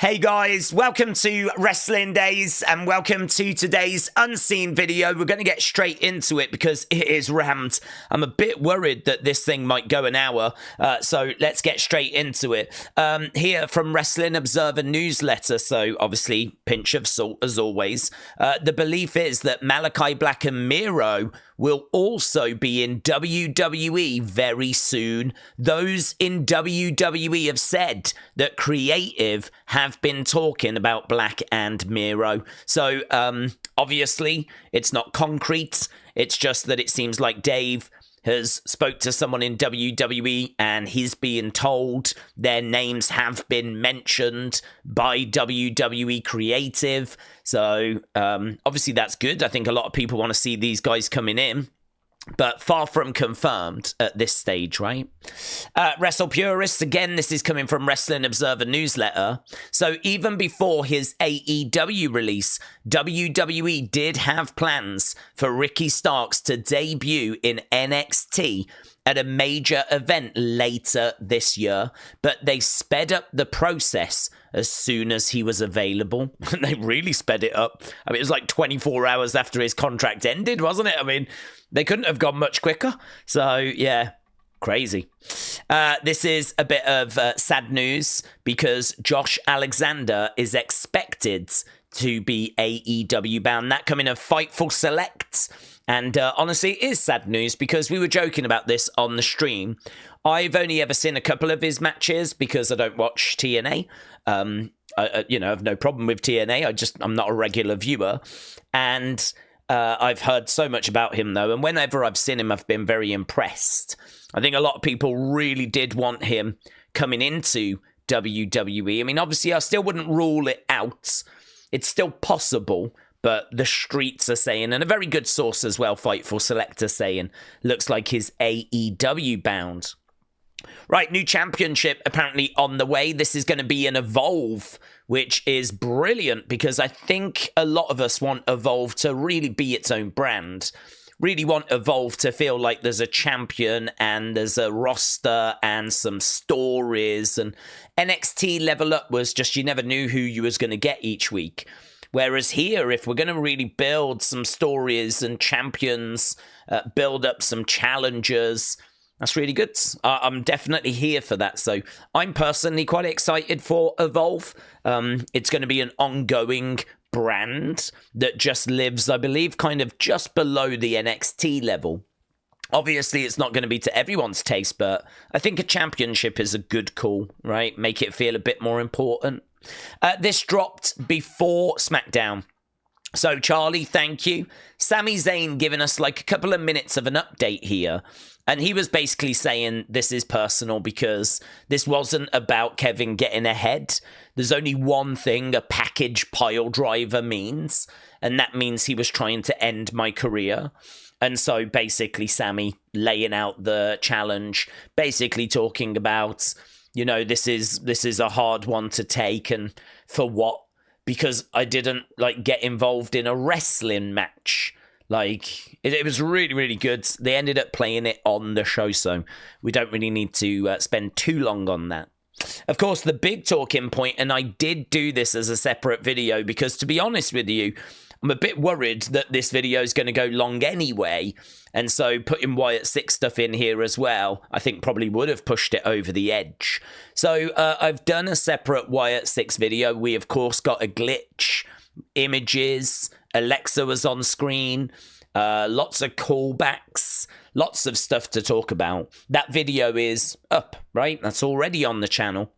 Hey guys, welcome to Wrestling Days and welcome to today's unseen video. We're going to get straight into it because it is rammed. I'm a bit worried that this thing might go an hour, so let's get straight into it. Here from Wrestling Observer Newsletter, so obviously pinch of salt as always. The belief is that Malakai Black Miro will also be in WWE very soon. Those in WWE have said that creative have been talking about Black and Miro. So, obviously, it's not concrete. It's just that it seems like Dave has spoke to someone in WWE and he's being told their names have been mentioned by WWE Creative. So, obviously that's good. I think a lot of people want to see these guys coming in, but far from confirmed at this stage, right? Wrestle Purists, again, this is coming from Wrestling Observer Newsletter. So even before his AEW release, WWE did have plans for Ricky Starks to debut in NXT at a major event later this year, but they sped up the process as soon as he was available. They really sped it up. I mean, it was like 24 hours after his contract ended, wasn't it? I mean, they couldn't have gone much quicker. So, yeah, crazy. This is a bit of sad news because Josh Alexander is expected to be AEW bound. That coming of Fightful Select. And honestly, it is sad news because we were joking about this on the stream. I've only ever seen a couple of his matches because I don't watch TNA. I have no problem with TNA. I'm not a regular viewer. And I've heard so much about him, though. And whenever I've seen him, I've been very impressed. I think a lot of people really did want him coming into WWE. I mean, obviously, I still wouldn't rule it out. It's still possible. But the streets are saying, and a very good source as well, Fightful Selector saying, looks like he's AEW bound. Right, new championship apparently on the way. This is going to be an Evolve, which is brilliant because I think a lot of us want Evolve to really be its own brand. Really want Evolve to feel like there's a champion and there's a roster and some stories. And NXT Level Up was just you never knew who you was going to get each week. Whereas here, if we're going to really build some stories and champions, build up some challengers, that's really good. I'm definitely here for that. So I'm personally quite excited for Evolve. It's going to be an ongoing brand that just lives, I believe, kind of just below the NXT level. Obviously, it's not going to be to everyone's taste, but I think a championship is a good call, right? Make it feel a bit more important. This dropped before SmackDown. So, Charlie, thank you. Sami Zayn giving us like a couple of minutes of an update here. And he was basically saying this is personal because this wasn't about Kevin getting ahead. There's only one thing a package pile driver means. And that means he was trying to end my career. And so basically Sami laying out the challenge, basically talking about, you know, this is a hard one to take, and for what? Because I didn't get involved in a wrestling match. It was really, really good. They ended up playing it on the show, so we don't really need to spend too long on that. Of course, the big talking point, and I did do this as a separate video because, to be honest with you, I'm a bit worried that this video is going to go long anyway, and so putting Wyatt Sicks stuff in here as well, I think probably would have pushed it over the edge. So I've done a separate Wyatt Sicks video. We, of course, got a glitch, images, Alexa was on screen, lots of callbacks, lots of stuff to talk about. That video is up, right? That's already on the channel.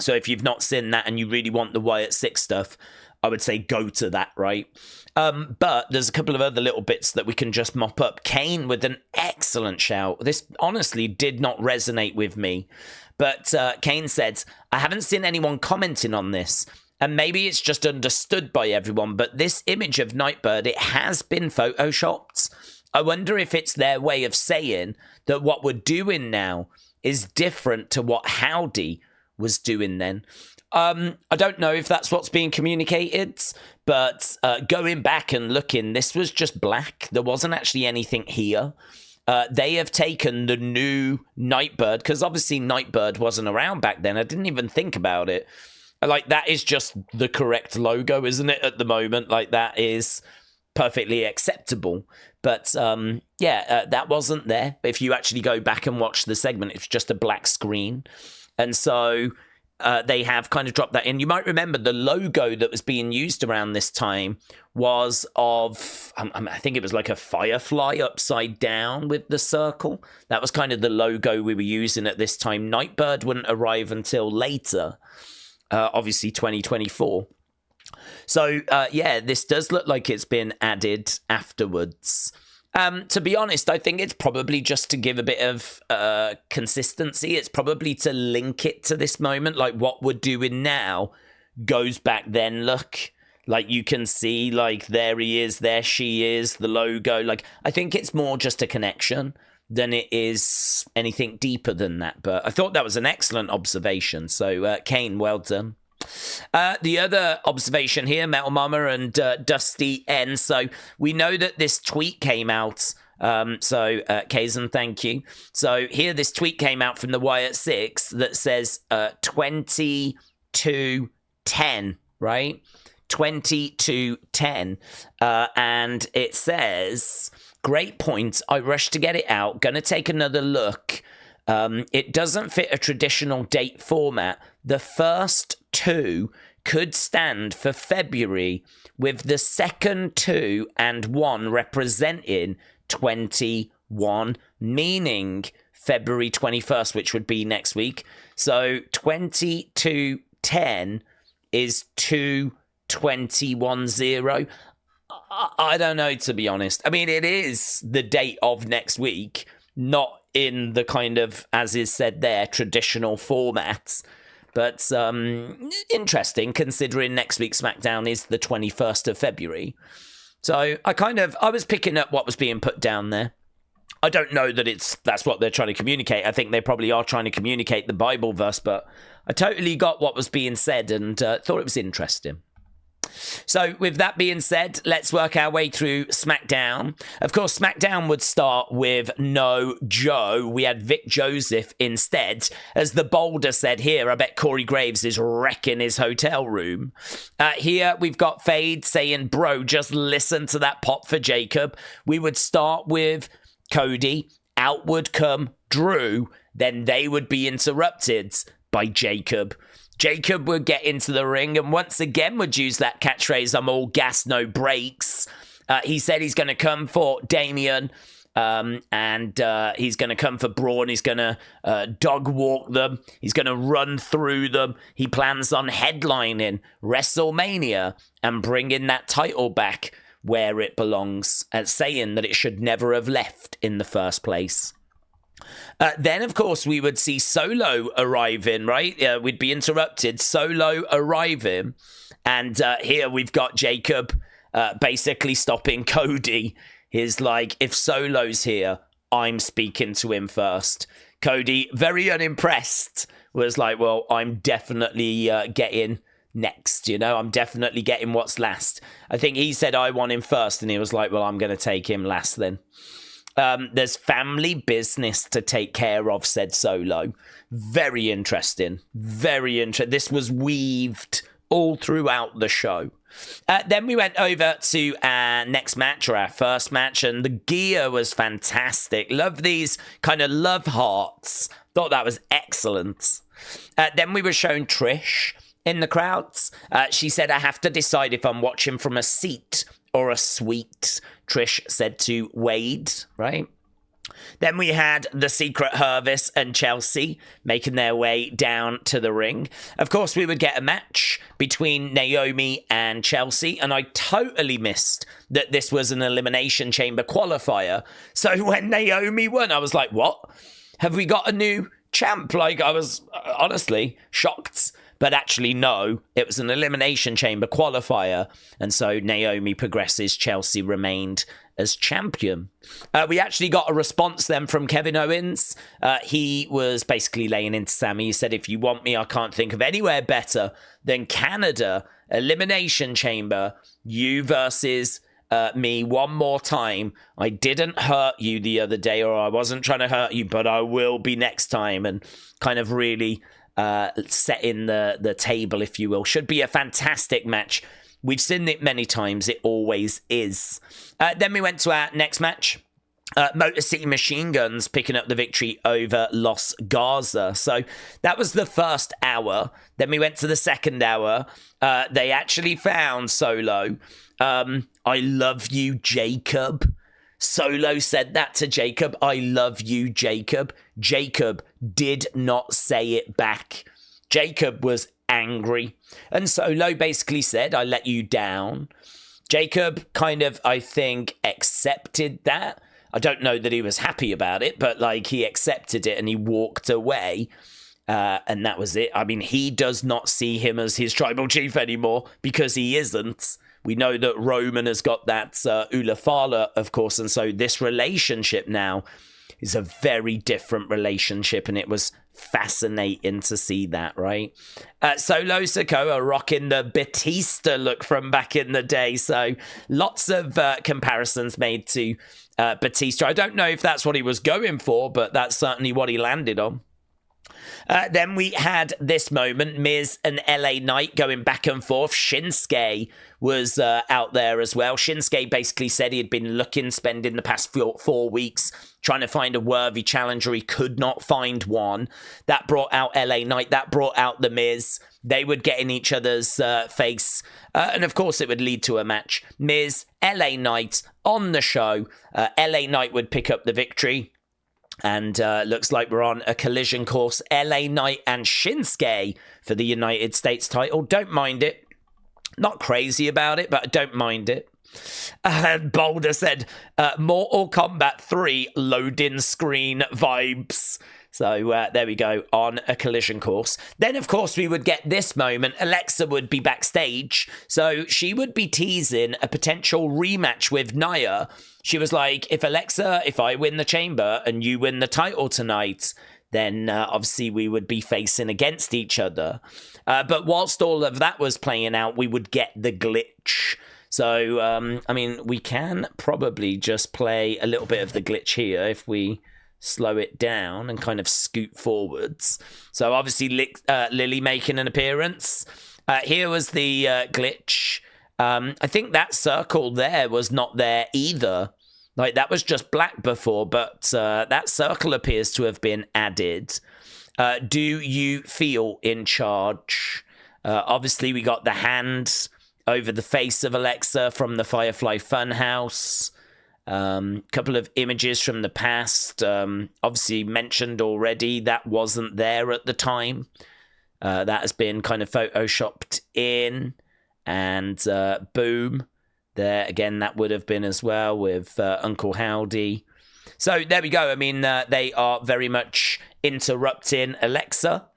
So if you've not seen that and you really want the Wyatt Sicks stuff, I would say go to that, right? But there's a couple of other little bits that we can just mop up. Kane with an excellent shout. This honestly did not resonate with me. But Kane said, I haven't seen anyone commenting on this. And maybe it's just understood by everyone. But this image of Nightbird, it has been photoshopped. I wonder if it's their way of saying that what we're doing now is different to what Howdy was doing then. I don't know if that's what's being communicated, but going back and looking, this was just black. There wasn't actually anything here. They have taken the new Nightbird, because obviously Nightbird wasn't around back then. I didn't even think about it. Like, that is just the correct logo, isn't it, at the moment? Like, that is perfectly acceptable. But, that wasn't there. If you actually go back and watch the segment, it's just a black screen. And so they have kind of dropped that in. You might remember the logo that was being used around this time was of, I think it was like a firefly upside down with the circle. That was kind of the logo we were using at this time. Nightbird wouldn't arrive until later, obviously 2024. So, this does look like it's been added afterwards. To be honest, I think it's probably just to give a bit of consistency. It's probably to link it to this moment. Like, what we're doing now goes back then, look. Like, you can see, like, there he is, there she is, the logo. Like, I think it's more just a connection than it is anything deeper than that. But I thought that was an excellent observation. So, Kane, well done. The other observation here, Metal Mama and Dusty N. So we know that this tweet came out. Kazan, thank you. So here, this tweet came out from the Wyatt Sicks that says 22:10, right? 22:10. And it says, great point. I rushed to get it out. Gonna take another look. It doesn't fit a traditional date format. The first two could stand for February, with the second 2 and 1 representing 21, meaning February 21st, which would be next week. So 22:10 is 2/21/0. I don't know, to be honest. I mean, it is the date of next week, not in the kind of, as is said there, traditional formats. But interesting, considering next week's SmackDown is the 21st of February. So I was picking up what was being put down there. I don't know that that's what they're trying to communicate. I think they probably are trying to communicate the Bible verse, but I totally got what was being said and thought it was interesting. So with that being said, let's work our way through SmackDown. Of course, SmackDown would start with no Joe. We had Vic Joseph instead. As the Boulder said here, I bet Corey Graves is wrecking his hotel room. Here we've got Fade saying, bro, just listen to that pop for Jacob. We would start with Cody. Out would come Drew. Then they would be interrupted by Jacob. Jacob would get into the ring and once again would use that catchphrase, I'm all gas, no brakes. He said he's going to come for Damian and he's going to come for Braun. He's going to dog walk them. He's going to run through them. He plans on headlining WrestleMania and bringing that title back where it belongs, and saying that it should never have left in the first place. Then, of course, we would see Solo arriving, right? We'd be interrupted. Solo arriving. And here we've got Jacob basically stopping Cody. He's like, if Solo's here, I'm speaking to him first. Cody, very unimpressed, was like, well, I'm definitely getting next, you know? I'm definitely getting what's last. I think he said I want him first, and he was like, well, I'm going to take him last then. There's family business to take care of, said Solo. Very interesting. Very interesting. This was weaved all throughout the show. Then we went over to our next match, or our first match, and the gear was fantastic. Love these kind of love hearts. Thought that was excellent. Then we were shown Trish in the crowds. She said, I have to decide if I'm watching from a seat or a suite, Trish said to Wade, right? Then we had the Secret Hervis and Chelsea making their way down to the ring. Of course, we would get a match between Naomi and Chelsea, and I totally missed that this was an Elimination Chamber qualifier. So when Naomi won, I was like, what? Have we got a new champ? Like, I was honestly shocked. But actually, no, it was an Elimination Chamber qualifier. And so Naomi progresses, Chelsea remained as champion. We actually got a response then from Kevin Owens. He was basically laying into Sami. He said, if you want me, I can't think of anywhere better than Canada, Elimination Chamber, you versus me one more time. I didn't hurt you the other day, or I wasn't trying to hurt you, but I will be next time. And kind of really setting the table, if you will. Should be a fantastic match. We've seen it many times. It always is. Then we went to our next match. Motor City Machine Guns picking up the victory over Los Garza. So that was the first hour. Then we went to the second hour. They actually found Solo. I love you, Jacob. Solo said that to Jacob. I love you, Jacob. Jacob did not say it back. Jacob was angry. And Solo basically said, I let you down. Jacob kind of, I think, accepted that. I don't know that he was happy about it, but like he accepted it and he walked away. And that was it. I mean, he does not see him as his tribal chief anymore because he isn't. We know that Roman has got that Ulafala, of course. And so this relationship now is a very different relationship. And it was fascinating to see that, right? Solo Sikoa rocking the Batista look from back in the day. So lots of comparisons made to Batista. I don't know if that's what he was going for, but that's certainly what he landed on. Then we had this moment, Miz and LA Knight going back and forth. Shinsuke was out there as well. Shinsuke basically said he had been spending the past 4 weeks trying to find a worthy challenger. He could not find one. That brought out LA Knight. That brought out the Miz. They would get in each other's face. And of course, it would lead to a match. Miz, LA Knight on the show. LA Knight would pick up the victory. And looks like we're on a collision course. LA Knight and Shinsuke for the United States title. Don't mind it. Not crazy about it, but I don't mind it. Boulder said, Mortal Kombat 3 loading screen vibes. So there we go, on a collision course. Then, of course, we would get this moment. Alexa would be backstage. So she would be teasing a potential rematch with Nia. She was like, if I win the chamber and you win the title tonight, then obviously we would be facing against each other. But whilst all of that was playing out, we would get the glitch. So, I mean, we can probably just play a little bit of the glitch here if we slow it down and kind of scoot forwards. So obviously Lily making an appearance. Here was the glitch. I think that circle there was not there either. Like that was just black before, but that circle appears to have been added. Do you feel in charge? Obviously we got the hand over the face of Alexa from the Firefly Funhouse. Couple of images from the past, obviously mentioned already, that wasn't there at the time. That has been kind of photoshopped in, and boom, there again, that would have been as well with Uncle Howdy. So there we go. I mean, they are very much interrupting Alexa.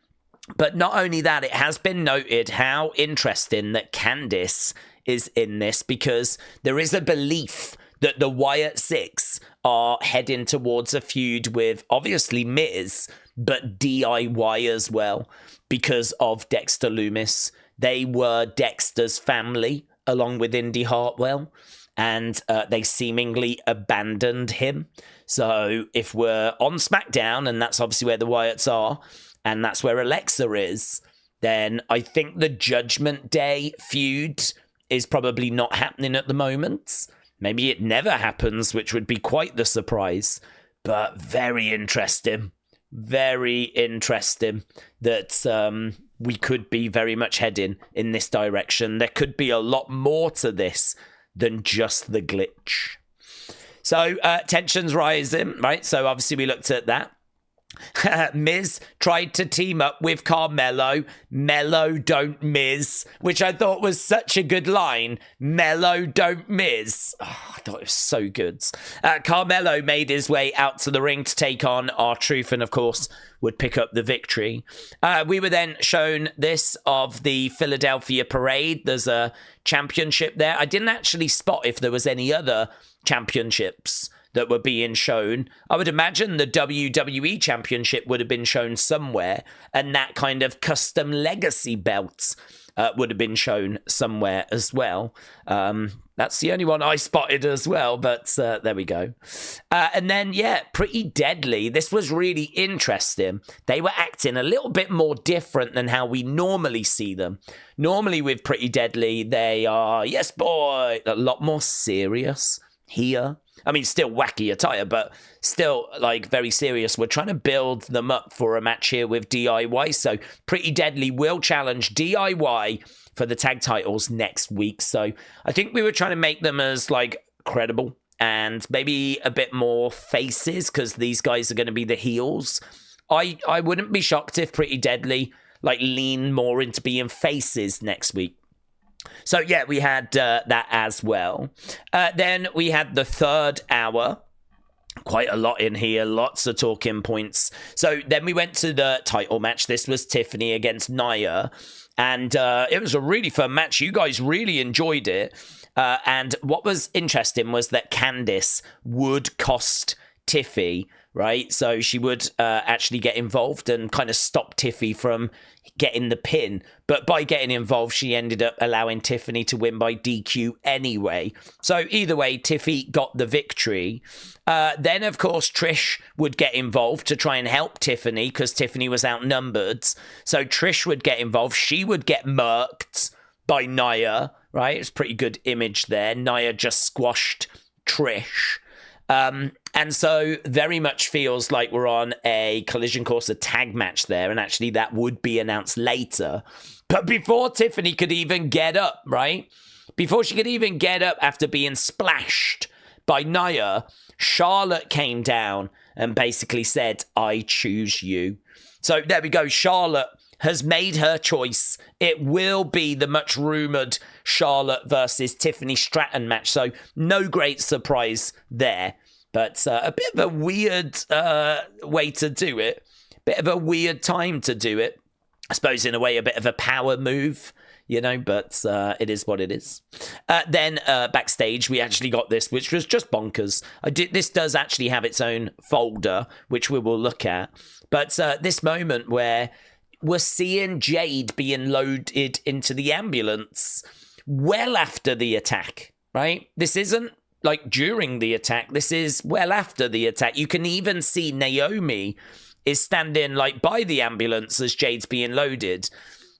But not only that, it has been noted how interesting that Candice is in this, because there is a belief that the Wyatt Sicks are heading towards a feud with, obviously, Miz, but DIY as well, because of Dexter Lumis. They were Dexter's family, along with Indy Hartwell, and they seemingly abandoned him. So if we're on SmackDown, and that's obviously where the Wyatts are, and that's where Alexa is, then I think the Judgment Day feud is probably not happening at the moment. Maybe it never happens, which would be quite the surprise. But very interesting. Very interesting that we could be very much heading in this direction. There could be a lot more to this than just the glitch. So tensions rising, right? So obviously we looked at that. Miz tried to team up with Carmelo. Melo don't Miz, which I thought was such a good line. Melo don't Miz. Oh, I thought it was so good. Carmelo made his way out to the ring to take on R-Truth, and of course would pick up the victory. We were then shown this of the Philadelphia Parade. There's a championship there. I didn't actually spot if there was any other championships that were being shown. I would imagine the WWE Championship would have been shown somewhere, and that kind of custom legacy belt would have been shown somewhere as well. That's the only one I spotted as well, but there we go. And then, yeah, Pretty Deadly. This was really interesting. They were acting a little bit more different than how we normally see them. Normally with Pretty Deadly, they are, yes, boy, a lot more serious here. I mean, still wacky attire, but still, like, very serious. We're trying to build them up for a match here with DIY. So Pretty Deadly will challenge DIY for the tag titles next week. So I think we were trying to make them as, like, credible and maybe a bit more faces, because these guys are going to be the heels. I wouldn't be shocked if Pretty Deadly, like, lean more into being faces next week. So, yeah, we had that as well. Then we had the third hour. Quite a lot in here. Lots of talking points. So then we went to the title match. This was Tiffany against Nia. And it was a really fun match. You guys really enjoyed it. And what was interesting was that Candice would cost Tiffy, right? So she would actually get involved and kind of stop Tiffy from getting the pin. But by getting involved, she ended up allowing Tiffany to win by DQ anyway. So either way, Tiffy got the victory. Then, of course, Trish would get involved to try and help Tiffany because Tiffany was outnumbered. So Trish would get involved. She would get murked by Nia, right? It's a pretty good image there. Nia just squashed Trish. And so very much feels like we're on a Collision Course, a tag match there. And actually that would be announced later. But before Tiffany could even get up, right? Before she could even get up after being splashed by Nia, Charlotte came down and basically said, I choose you. So there we go. Charlotte has made her choice. It will be the much rumoured Charlotte versus Tiffany Stratton match. So no great surprise there. But a bit of a weird way to do it. Bit of a weird time to do it. I suppose in a way a bit of a power move, you know, but it is what it is. Then backstage, we actually got this, which was just bonkers. This does actually have its own folder, which we will look at. But this moment where we're seeing Jade being loaded into the ambulance well after the attack, right? This isn't like during the attack. This is well after the attack. You can even see Naomi is standing like by the ambulance as Jade's being loaded.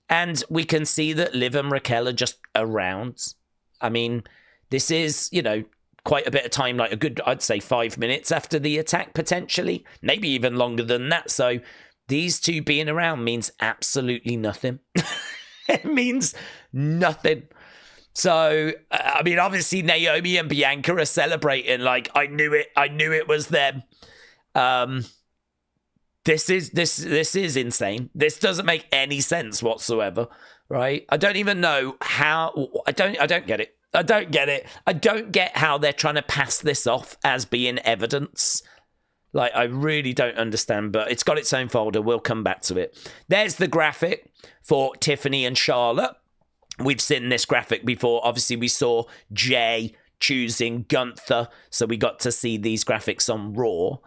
And we can see that Liv and Raquel are just around. I mean, this is, you know, quite a bit of time, like a good, I'd say 5 minutes after the attack, potentially. Maybe even longer than that. So these two being around means absolutely nothing. It means nothing. So, I mean, obviously Naomi and Bianca are celebrating like, I knew it was them. This is insane. This doesn't make any sense whatsoever, right? I don't even know how, I don't get it. I don't get it. I don't get how they're trying to pass this off as being evidence. Like, I really don't understand, but it's got its own folder. We'll come back to it. There's the graphic for Tiffany and Charlotte. We've seen this graphic before. Obviously, we saw Jay choosing Gunther, so we got to see these graphics on Raw.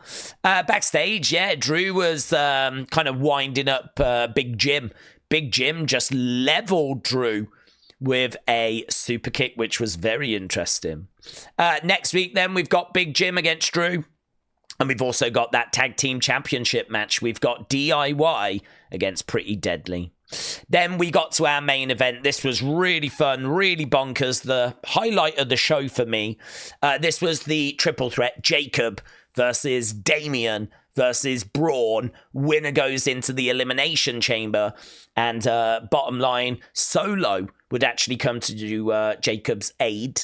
Backstage, yeah, Drew was kind of winding up Big Jim. Big Jim just leveled Drew with a super kick, which was very interesting. Next week, then, we've got Big Jim against Drew. And we've also got that tag team championship match. We've got DIY against Pretty Deadly. Then we got to our main event. This was really fun, really bonkers. The highlight of the show for me. This was the triple threat, Jacob versus Damian versus Braun. Winner goes into the Elimination Chamber. And bottom line, Solo would actually come to do Jacob's aid.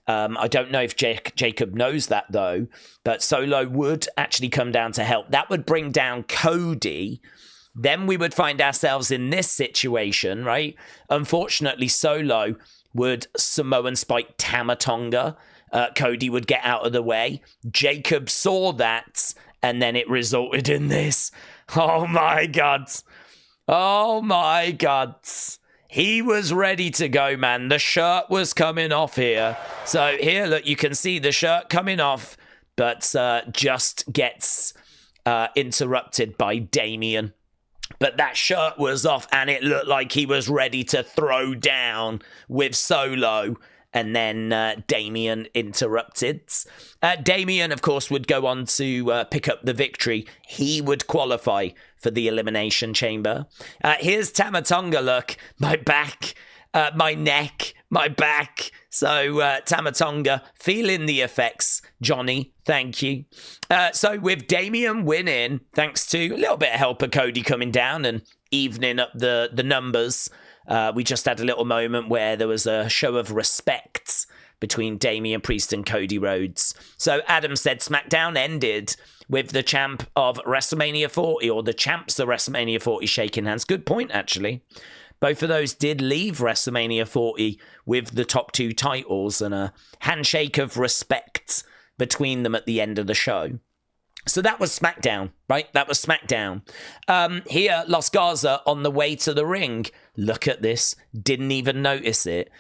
I don't know if Jacob knows that, though. But Solo would actually come down to help. That would bring down Cody. Then we would find ourselves in this situation, right? Unfortunately, Solo would Samoan spike Tama Tonga. Cody would get out of the way. Jacob saw that, and then it resulted in this. Oh my God. Oh my God. He was ready to go, man. The shirt was coming off here. So here, look, you can see the shirt coming off, but just gets interrupted by Damian. but that shirt was off and it looked like he was ready to throw down with Solo. And then Damian interrupted. Damian, of course, would go on to pick up the victory. He would qualify for the Elimination Chamber. Here's Tama Tonga, look. My back, my neck, my back. So Tama Tonga feeling the effects. Johnny, thank you. So with Damian winning, thanks to a little bit of help of Cody coming down and evening up the numbers, we just had a little moment where there was a show of respect between Damian Priest and Cody Rhodes. So Adam said SmackDown ended with the champ of WrestleMania 40, or the champs of WrestleMania 40 shaking hands. Good point, actually. Both of those did leave WrestleMania 40 with the top 2 titles and a handshake of respect between them at the end of the show. So that was SmackDown, right? That was SmackDown. Here, Los Garza on the way to the ring. Look at this. Didn't even notice it.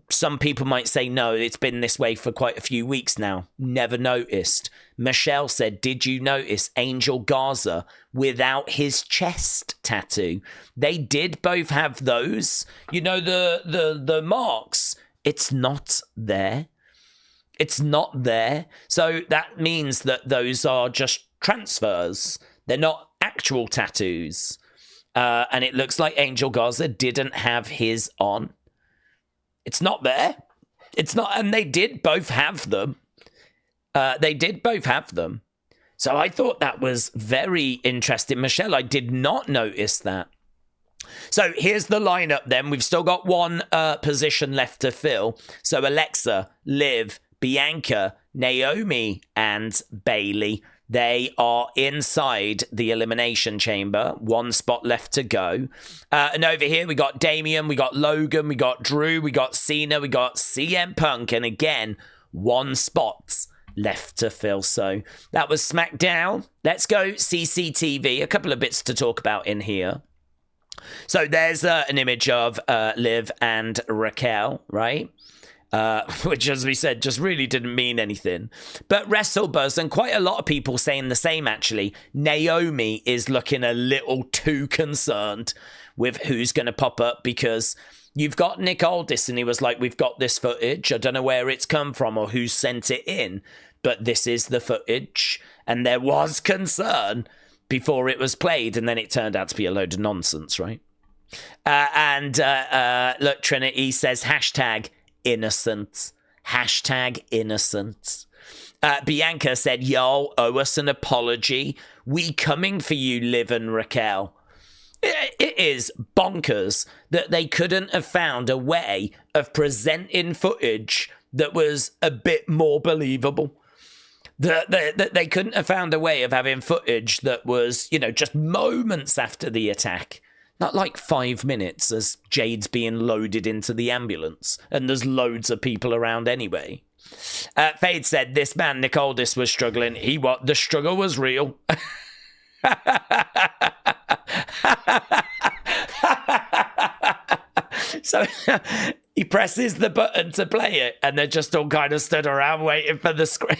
Some people might say, no, it's been this way for quite a few weeks now. Never noticed. Michelle said, did you notice Angel Garza without his chest tattoo? They did both have those. You know, the marks. It's not there. It's not there. So that means that those are just transfers. They're not actual tattoos. And it looks like Angel Garza didn't have his on. It's not there. It's not. And they did both have them. They did both have them. So I thought that was very interesting. Michelle, I did not notice that. So here's the lineup then. We've still got one position left to fill. So Alexa, Liv, Bianca, Naomi, and Bayley. They are inside the Elimination Chamber. One spot left to go. And over here, we got Damian, we got Logan, we got Drew, we got Cena, we got CM Punk. And again, one spot left to fill. So that was SmackDown. Let's go CCTV. A couple of bits to talk about in here. So there's an image of Liv and Raquel, right? Which, as we said, just really didn't mean anything. But WrestleBuzz, and quite a lot of people saying the same, actually, Naomi is looking a little too concerned with who's going to pop up, because you've got Nick Aldis, and he was like, we've got this footage. I don't know where it's come from or who sent it in, but this is the footage. And there was concern before it was played, and then it turned out to be a load of nonsense, right? Look, Trinity says, hashtag innocent. Hashtag innocent. Bianca said, yo, owe us an apology. We coming for you, Liv and Raquel. It is bonkers that they couldn't have found a way of presenting footage that was a bit more believable. That they couldn't have found a way of having footage that was, you know, just moments after the attack. Not like 5 minutes as Jade's being loaded into the ambulance and there's loads of people around anyway. Fade said, this man, Nick Aldis, was struggling. The struggle was real. So he presses the button to play it and they're just all kind of stood around waiting for the screen.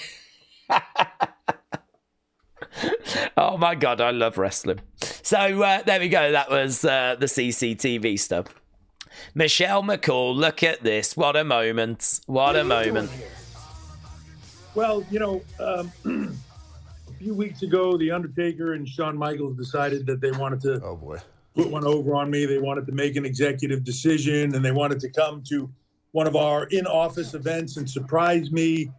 Oh my God, I love wrestling. So there we go. That was the CCTV stuff. Michelle McCool, look at this. What a moment. What a moment. Well, you know, a few weeks ago, The Undertaker and Shawn Michaels decided that they wanted to put one over on me. They wanted to make an executive decision, and they wanted to come to one of our in-office events and surprise me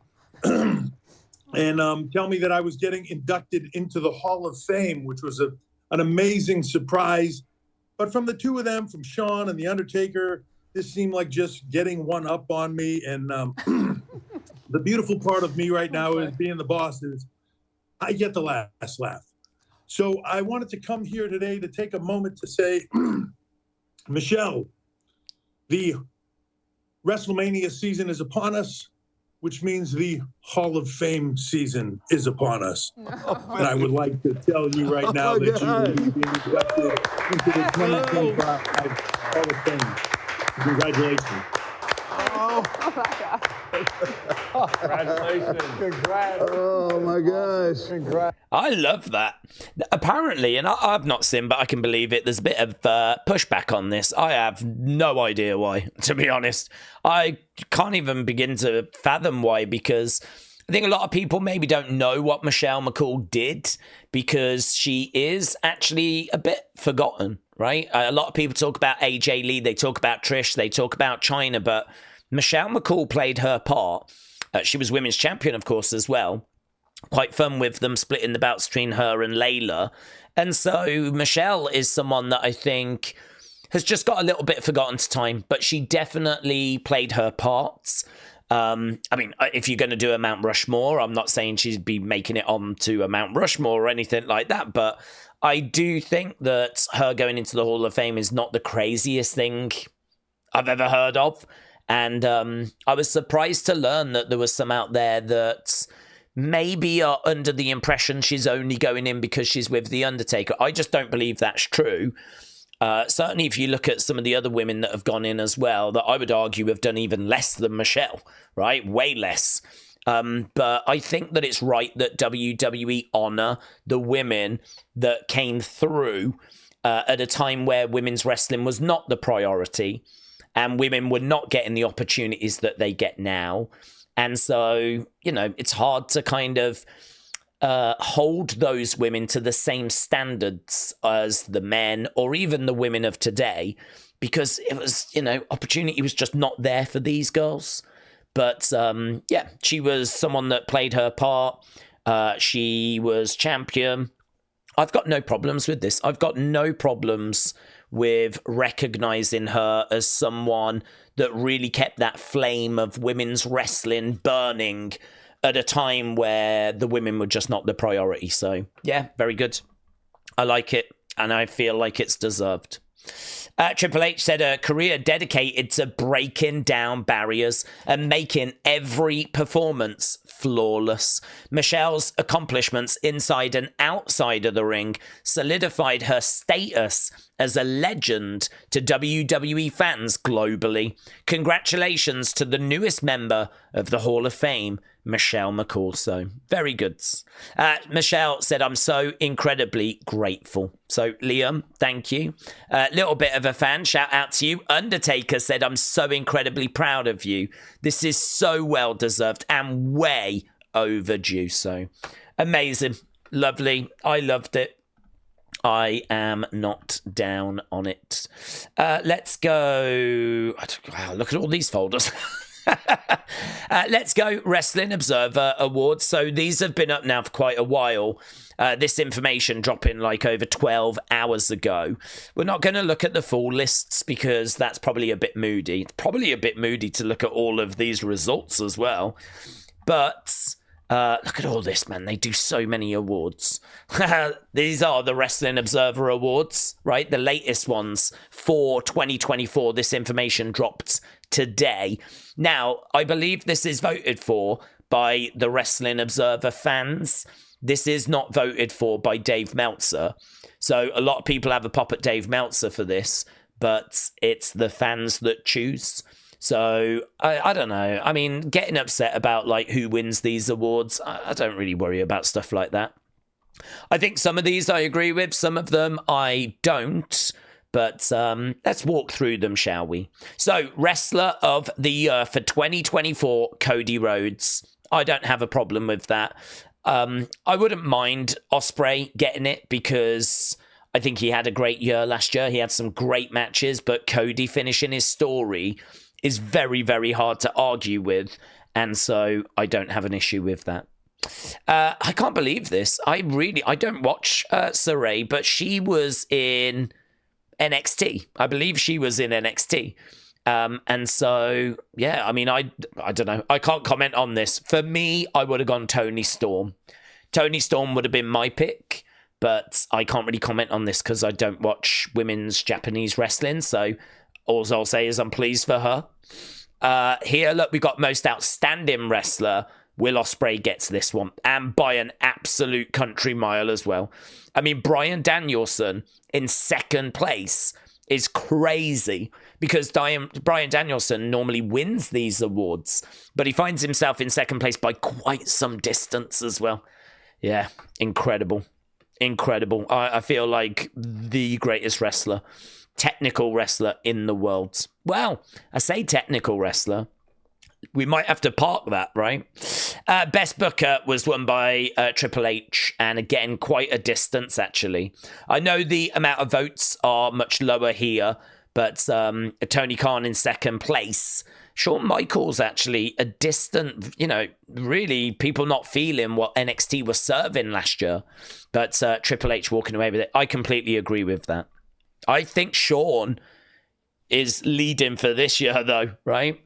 and tell me that I was getting inducted into the Hall of Fame, which was an amazing surprise. But from the two of them, from Shawn and The Undertaker, this seemed like just getting one up on me. And the beautiful part of me right now is being the boss is I get the last laugh. So I wanted to come here today to take a moment to say, Michelle, the WrestleMania season is upon us, which means the Hall of Fame season is upon us. And I would like to tell you right now that you will be inducted into the 2025 Hall of Fame. Congratulations. Congratulations. Congrats. Oh my gosh. Congrats. I love that. Apparently, and I've not seen, but I can believe it, there's a bit of pushback on this. I have no idea why, to be honest. I can't even begin to fathom why, because I think a lot of people maybe don't know what Michelle McCool did, because she is actually a bit forgotten, right? A lot of people talk about AJ Lee, they talk about Trish, they talk about China, but Michelle McCool played her part. She was women's champion, of course, as well. Quite fun with them splitting the belts between her and Layla. And so Michelle is someone that I think has just got a little bit forgotten to time, but she definitely played her parts. I mean, if you're going to do a Mount Rushmore, I'm not saying she'd be making it on to a Mount Rushmore or anything like that, but I do think that her going into the Hall of Fame is not the craziest thing I've ever heard of. And I was surprised to learn that there was some out there that maybe are under the impression she's only going in because she's with The Undertaker. I just don't believe that's true. Certainly if you look at some of the other women that have gone in as well, that I would argue have done even less than Michelle, right? Way less. But I think that it's right that WWE honor the women that came through at a time where women's wrestling was not the priority. And women were not getting the opportunities that they get now. And so, you know, it's hard to kind of hold those women to the same standards as the men or even the women of today, because it was, you know, opportunity was just not there for these girls. But yeah, she was someone that played her part. She was champion. I've got no problems with this. I've got no problems with recognizing her as someone that really kept that flame of women's wrestling burning at a time where the women were just not the priority. So, yeah, very good. I like it, and I feel like it's deserved. Triple H said a career dedicated to breaking down barriers and making every performance flawless. Michelle's accomplishments inside and outside of the ring solidified her status as a legend to WWE fans globally. Congratulations to the newest member of the Hall of Fame, Michelle McCool. So, very good. Michelle said, I'm so incredibly grateful. So, Liam, thank you. Little bit of a fan. Shout out to you. Undertaker said, I'm so incredibly proud of you. This is so well deserved and way overdue. So, amazing. Lovely. I loved it. I am not down on it. Let's go. Wow, look at all these folders. Let's go Wrestling Observer Awards. So these have been up now for quite a while. This information dropping like over 12 hours ago. We're not going to look at the full lists because that's probably a bit moody. It's probably a bit moody to look at all of these results as well. But look at all this, man. They do so many awards. These are the Wrestling Observer Awards, right? The latest ones for 2024. This information dropped today. Now, I believe this is voted for by the Wrestling Observer fans. This is not voted for by Dave Meltzer. So a lot of people have a pop at Dave Meltzer for this, but it's the fans that choose. So, I don't know. I mean, getting upset about, like, who wins these awards, I don't really worry about stuff like that. I think some of these I agree with. Some of them I don't. But let's walk through them, shall we? So, Wrestler of the Year for 2024, Cody Rhodes. I don't have a problem with that. I wouldn't mind Ospreay getting it because I think he had a great year last year. He had some great matches, but Cody finishing his story is very, very hard to argue with. And so I don't have an issue with that. I can't believe this. I don't watch Saray, but she was in NXT. I believe she was in NXT. And so, yeah, I mean, I don't know. I can't comment on this. For me, I would have gone Toni Storm. Toni Storm would have been my pick, but I can't really comment on this because I don't watch women's Japanese wrestling. So all I'll say is I'm pleased for her. Here, look, we got Most Outstanding Wrestler. Will Ospreay gets this one, and by an absolute country mile as well. I mean, Bryan Danielson in second place is crazy because Bryan Danielson normally wins these awards, but he finds himself in second place by quite some distance as well. Yeah, incredible. Incredible. I feel like the greatest wrestler, technical wrestler in the world. Well, I say technical wrestler. We might have to park that, right? Best Booker was won by Triple H, and again, quite a distance, actually. I know the amount of votes are much lower here, but Tony Khan in second place. Shawn Michaels, actually, a distant, really people not feeling what NXT was serving last year, but Triple H walking away with it. I completely agree with that. I think Shawn is leading for this year, though, right?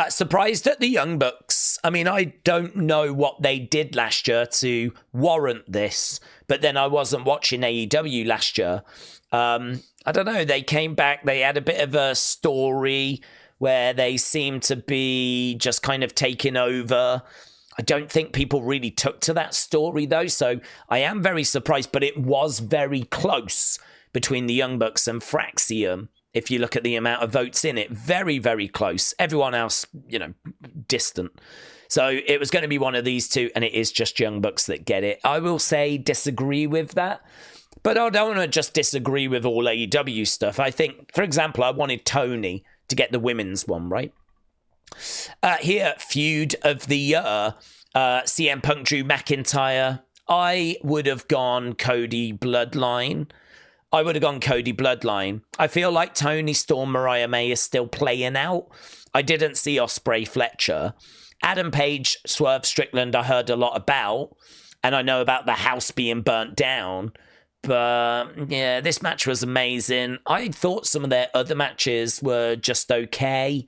Surprised at the Young Bucks. I mean, I don't know what they did last year to warrant this, but then I wasn't watching AEW last year. I don't know. They came back. They had a bit of a story where they seemed to be just kind of taking over. I don't think people really took to that story, though, so I am very surprised, but it was very close between the Young Bucks and Fraxium. If you look at the amount of votes in it, very, very close. Everyone else, distant. So it was going to be one of these two, and it is just Young Bucks that get it. I will say disagree with that, but I don't want to just disagree with all AEW stuff. I think, for example, I wanted Tony to get the women's one, right? Here, Feud of the Year, CM Punk, Drew McIntyre. I would have gone Cody Bloodline. I feel like Tony Storm, Mariah May is still playing out. I didn't see Ospreay Fletcher. Adam Page, Swerve Strickland, I heard a lot about. And I know about the house being burnt down. But yeah, this match was amazing. I thought some of their other matches were just okay.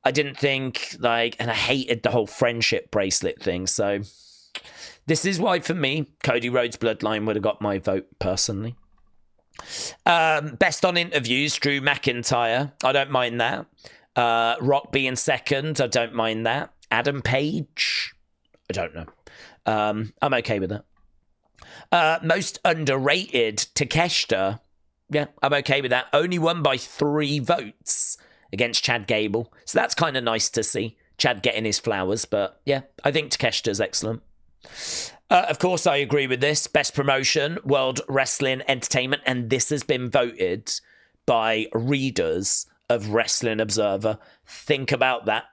I didn't think, and I hated the whole friendship bracelet thing. So this is why, for me, Cody Rhodes Bloodline would have got my vote, personally. Best on interviews, Drew McIntyre. I don't mind that. Rock being second, I don't mind that. Adam Page, I don't know. I'm okay with that. Most underrated, Takeshita. Yeah, I'm okay with that. Only won by 3 votes against Chad Gable. So that's kind of nice to see. Chad getting his flowers. But yeah, I think Takeshita's excellent. Of course, I agree with this. Best promotion, World Wrestling Entertainment. And this has been voted by readers of Wrestling Observer. Think about that.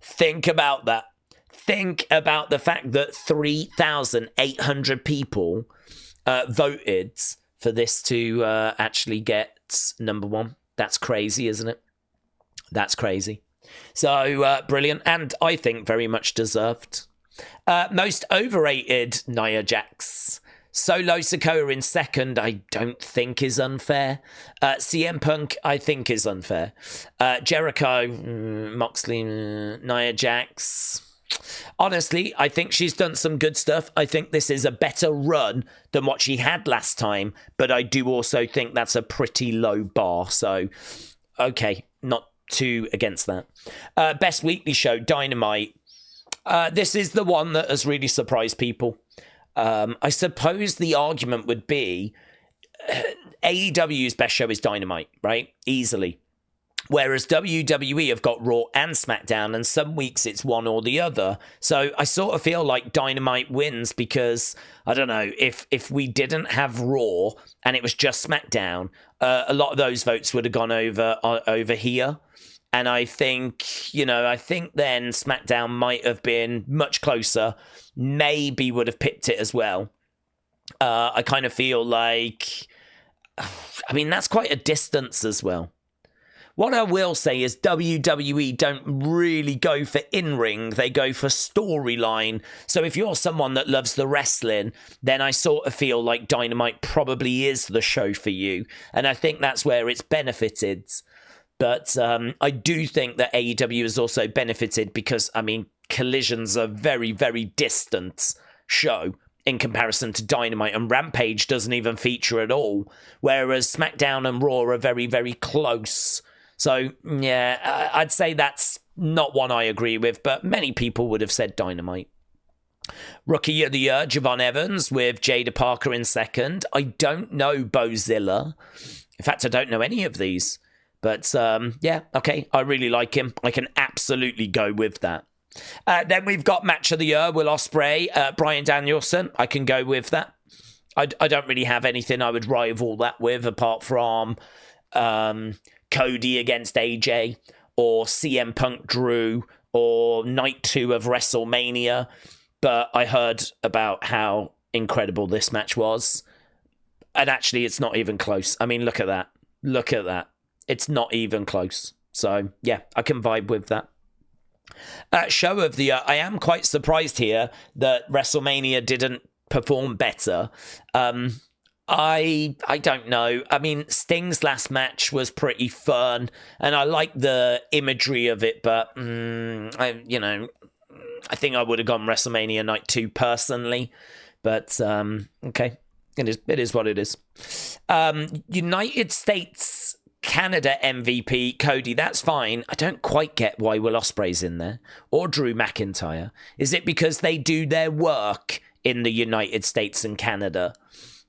Think about that. Think about the fact that 3,800 people voted for this to actually get number 1. That's crazy, isn't it? That's crazy. So, brilliant. And I think very much deserved. Most overrated, Nia Jax. Solo Sikoa in second, I don't think is unfair. CM Punk, I think is unfair. Jericho, Moxley, Nia Jax. Honestly, I think she's done some good stuff. I think this is a better run than what she had last time, but I do also think that's a pretty low bar. So, okay, not too against that. Best weekly show, Dynamite. This is the one that has really surprised people. I suppose the argument would be AEW's best show is Dynamite, right? Easily. Whereas WWE have got Raw and SmackDown, and some weeks it's one or the other. So I sort of feel like Dynamite wins because, I don't know, if we didn't have Raw and it was just SmackDown, a lot of those votes would have gone over here. And I think then SmackDown might have been much closer, maybe would have pipped it as well. I kind of feel like, that's quite a distance as well. What I will say is WWE don't really go for in-ring, they go for storyline. So if you're someone that loves the wrestling, then I sort of feel like Dynamite probably is the show for you. And I think that's where it's benefited. But I do think that AEW has also benefited because, Collision's a very, very distant show in comparison to Dynamite, and Rampage doesn't even feature at all, whereas SmackDown and Raw are very, very close. So, yeah, I'd say that's not one I agree with, but many people would have said Dynamite. Rookie of the Year, Javon Evans with Jada Parker in second. I don't know Bozilla. In fact, I don't know any of these. But, yeah, okay, I really like him. I can absolutely go with that. Then we've got Match of the Year, Will Ospreay, Bryan Danielson. I can go with that. I don't really have anything I would rival that with apart from Cody against AJ or CM Punk Drew or Night 2 of WrestleMania. But I heard about how incredible this match was. And actually, it's not even close. I mean, look at that. Look at that. It's not even close. So, yeah, I can vibe with that. Show of the year. I am quite surprised here that WrestleMania didn't perform better. I don't know. I mean, Sting's last match was pretty fun, and I like the imagery of it, but, I think I would have gone WrestleMania Night 2 personally. But, okay. It is what it is. United States Canada MVP, Cody, that's fine. I don't quite get why Will Ospreay's in there. Or Drew McIntyre. Is it because they do their work in the United States and Canada?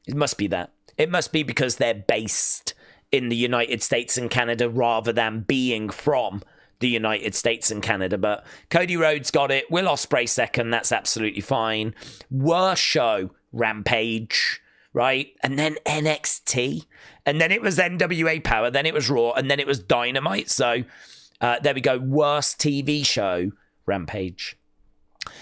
It must be that. It must be because they're based in the United States and Canada rather than being from the United States and Canada. But Cody Rhodes got it. Will Ospreay second. That's absolutely fine. Worst show, Rampage. Right? And then NXT. And then it was NWA Power. Then it was Raw. And then it was Dynamite. So there we go. Worst TV show, Rampage.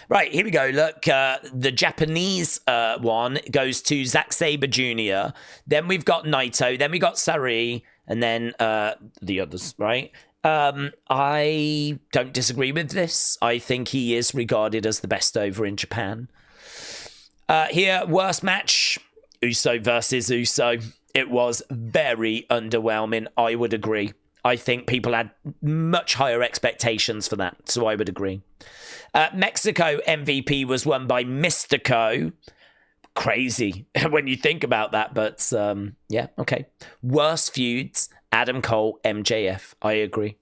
Right, here we go. Look, the Japanese one goes to Zack Sabre Jr. Then we've got Naito. Then we got Sari. And then the others, right? I don't disagree with this. I think he is regarded as the best over in Japan. Here, worst match. Uso versus Uso. It was very underwhelming. I would agree. I think people had much higher expectations for that, so I would agree. Mexico MVP was won by Mystico. Crazy when you think about that, but yeah, okay. Worst feuds, Adam Cole, MJF. I agree.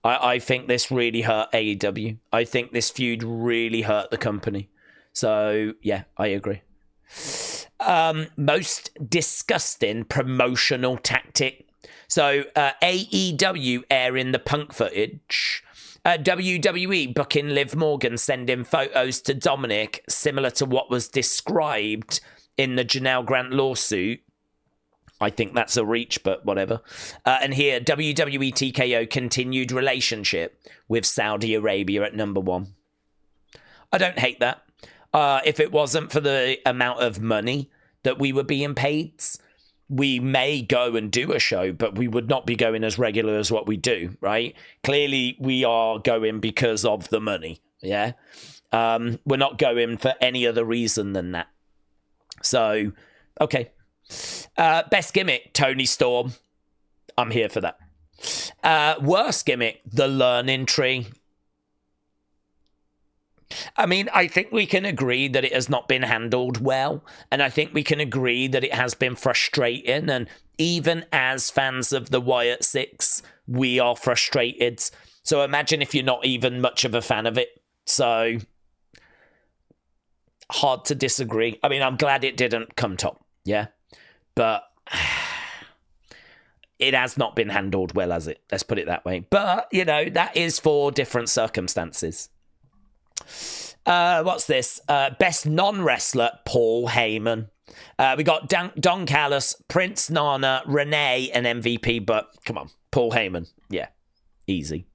I think this really hurt AEW. I think this feud really hurt the company. So, yeah, I agree. Most disgusting promotional tactic. So AEW airing the Punk footage. WWE booking Liv Morgan sending photos to Dominic, similar to what was described in the Janelle Grant lawsuit. I think that's a reach, but whatever. And here, WWE TKO continued relationship with Saudi Arabia at number 1. I don't hate that. If it wasn't for the amount of money that we were being paid, we may go and do a show, but we would not be going as regular as what we do, right? Clearly, we are going because of the money, yeah? We're not going for any other reason than that. So, okay. Best gimmick, Tony Storm. I'm here for that. Worst gimmick, the learning tree. I mean, I think we can agree that it has not been handled well, and I think we can agree that it has been frustrating, and even as fans of the Wyatt Sicks, we are frustrated. So imagine if you're not even much of a fan of it. So, hard to disagree. I mean, I'm glad it didn't come top, yeah? But it has not been handled well, has it? Let's put it that way. But, that is for different circumstances. What's this? Best non-wrestler, Paul Heyman. We got Don Callis, Prince Nana, Renee, and MVP, but come on, Paul Heyman. Yeah, easy.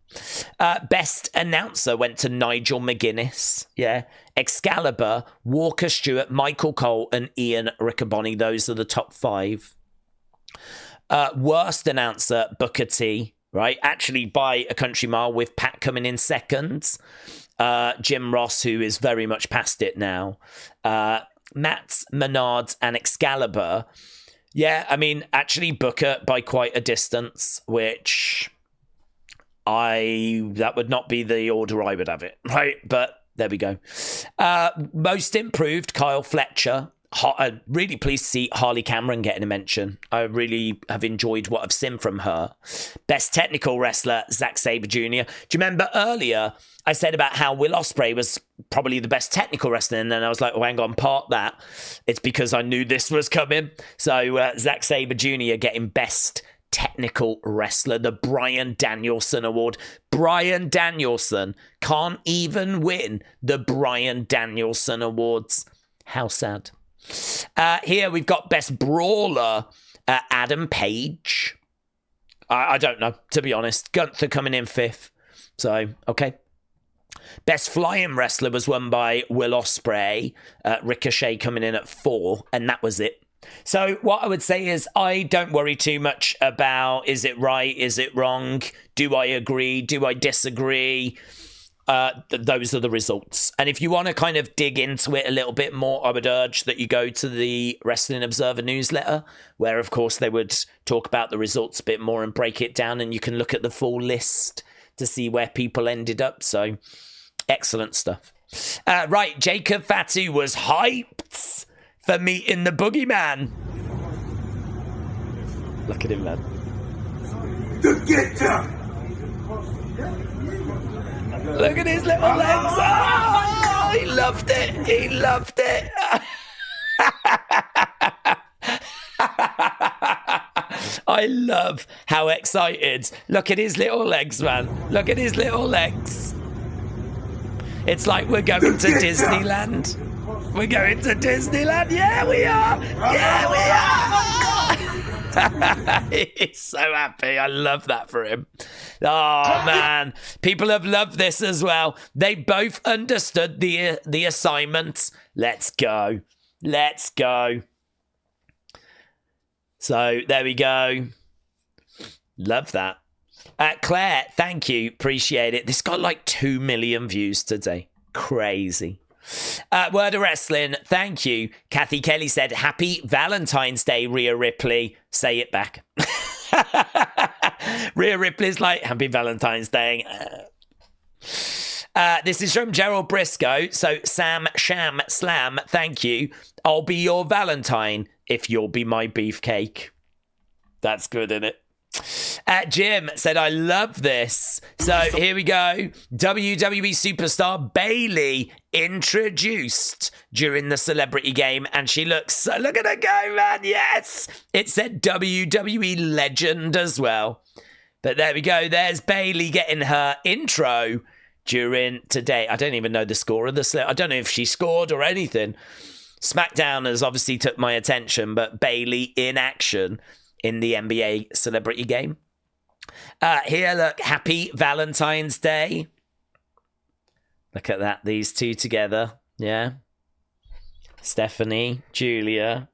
Best announcer went to Nigel McGuinness. Yeah. Excalibur, Walker Stewart, Michael Cole, and Ian Riccaboni. Those are the top 5. Worst announcer, Booker T. Right? Actually, by a country mile, with Pat coming in second. Jim Ross, who is very much past it now. Matt Menard and Excalibur. Yeah, I mean, actually Booker by quite a distance, which that would not be the order I would have it, right? But there we go. Most improved, Kyle Fletcher. really pleased to see Harley Cameron getting a mention. I really have enjoyed what I've seen from her. Best technical wrestler, Zack Sabre Jr. Do you remember earlier I said about how Will Ospreay was probably the best technical wrestler, and then I was like, oh, hang on, part that. It's because I knew this was coming. So Zack Sabre Jr. getting best technical wrestler, the Bryan Danielson Award. Bryan Danielson can't even win the Bryan Danielson Awards. How sad. Here we've got best brawler, Adam Page. I don't know, to be honest. Gunther coming in 5th. So, okay. Best flying wrestler was won by Will Ospreay. Ricochet coming in at 4, and that was it. So what I would say is I don't worry too much about is it right, is it wrong, do I agree, do I disagree? Those are the results. And if you want to kind of dig into it a little bit more, I would urge that you go to the Wrestling Observer newsletter, where of course they would talk about the results a bit more and break it down, and you can look at the full list to see where people ended up. So excellent stuff. Right, Jacob Fatu was hyped for meeting the Boogeyman. Look at him, man. Look at his little legs. Oh, he loved it. He loved it. I love how excited. Look at his little legs, man. Look at his little legs. It's like we're going to Disneyland. We're going to Disneyland. Yeah, we are. Yeah, we are. He's so happy. I love that for him. Oh, man. People have loved this as well. They both understood the assignment. Let's go. Let's go. So, there we go. Love that. Claire, thank you. Appreciate it. This got like 2 million views today. Crazy. Word of Wrestling, thank you. Kathy Kelly said, Happy Valentine's Day, Rhea Ripley. Say it back. Rhea Ripley's like, Happy Valentine's Day. This is from Gerald Briscoe. So, Sam Sham Slam, thank you. I'll be your Valentine if you'll be my beefcake. That's good, isn't it? Jim said, I love this. So here we go. WWE superstar Bayley introduced during the celebrity game, and she looks so, look at her go, man. Yes. It said WWE legend as well. But there we go. There's Bayley getting her intro during today. I don't even know the score of the I don't know if she scored or anything. SmackDown has obviously took my attention, but Bayley in action in the NBA celebrity game. Here, look, Happy Valentine's Day. Look at that, these two together. Yeah. Stephanie, Giulia.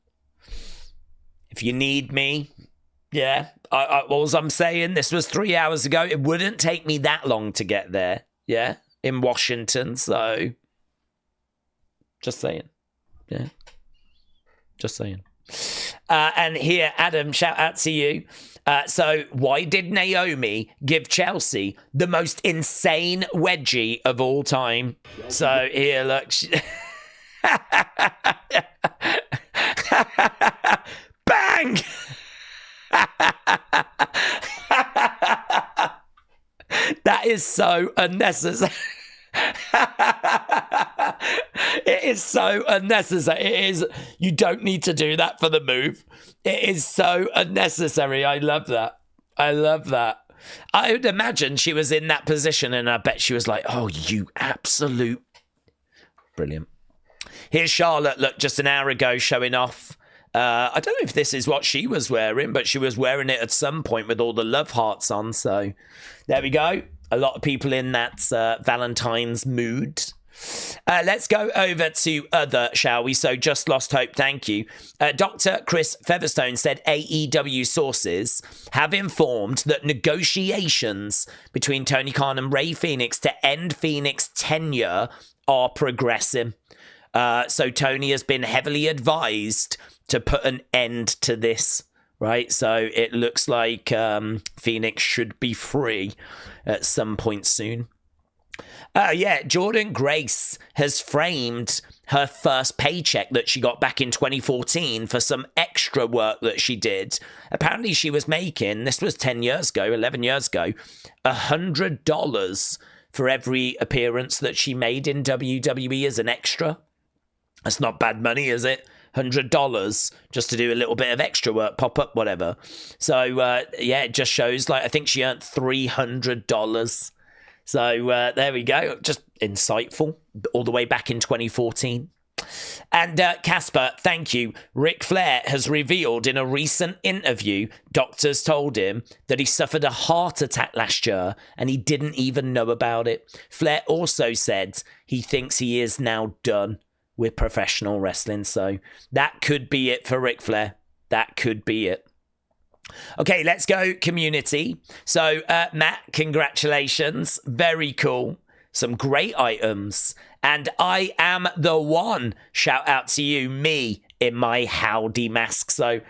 If you need me. Yeah. All I'm saying, this was 3 hours ago. It wouldn't take me that long to get there. Yeah. In Washington. So, just saying. Yeah. Just saying. And here, Adam, shout out to you. So, why did Naomi give Chelsea the most insane wedgie of all time? So, here, look. Bang! That is so unnecessary. It is so unnecessary. It is. You don't need to do that for the move. It is so unnecessary. I love that. I love that. I would imagine she was in that position, and I bet she was like, oh, you absolute... Brilliant. Here's Charlotte, look, just an hour ago showing off. I don't know if this is what she was wearing, but she was wearing it at some point with all the love hearts on. So there we go. A lot of people in that Valentine's mood. Let's go over to other, shall we? So Just Lost Hope, thank you. Dr. Chris Featherstone said AEW sources have informed that negotiations between Tony Khan and Rey Fenix to end Fenix tenure are progressing. So Tony has been heavily advised to put an end to this, right? So it looks like Fenix should be free at some point soon. Yeah, Jordan Grace has framed her first paycheck that she got back in 2014 for some extra work that she did. Apparently she was making, this was 10 years ago, 11 years ago, $100 for every appearance that she made in WWE as an extra. That's not bad money, is it? $100 just to do a little bit of extra work, pop up, whatever. So, yeah, it just shows, like, I think she earned $300. So there we go. Just insightful all the way back in 2014. And Casper, thank you. Ric Flair has revealed in a recent interview, doctors told him that he suffered a heart attack last year and he didn't even know about it. Flair also said he thinks he is now done with professional wrestling. So that could be it for Ric Flair. That could be it. Okay, let's go community. So, Matt, congratulations. Very cool. Some great items. And I am the one. Shout out to you, me, in my howdy mask. So,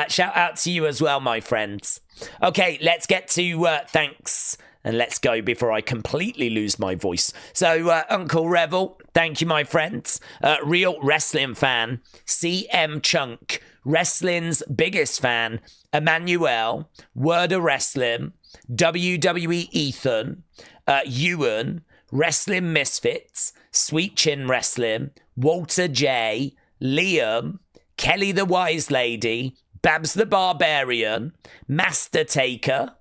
shout out to you as well, my friends. Okay, let's get to thanks. And let's go before I completely lose my voice. So, Uncle Revel, thank you, my friends. Real Wrestling Fan, CM Chunk, Wrestling's biggest fan, Emmanuel, Word of Wrestling, WWE Ethan, Ewan, Wrestling Misfits, Sweet Chin Wrestling, Walter J, Liam, Kelly the Wise Lady, Babs the Barbarian, Master Taker,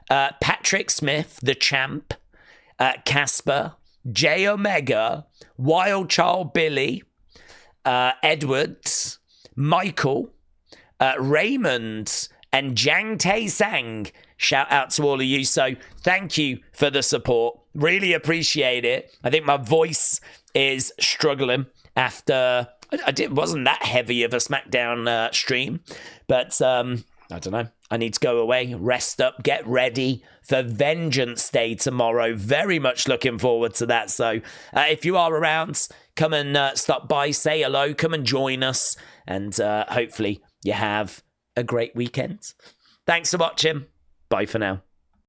Patrick Smith, the Champ, Casper, J Omega, Wild Child Billy, Edwards, Michael, Raymond, and Jang Tae Sang. Shout out to all of you. So thank you for the support. Really appreciate it. I think my voice is struggling after wasn't that heavy of a SmackDown stream, but I don't know. I need to go away, rest up, get ready for Vengeance Day tomorrow. Very much looking forward to that. So if you are around, come and stop by, say hello, come and join us. And hopefully you have a great weekend. Thanks for watching. Bye for now.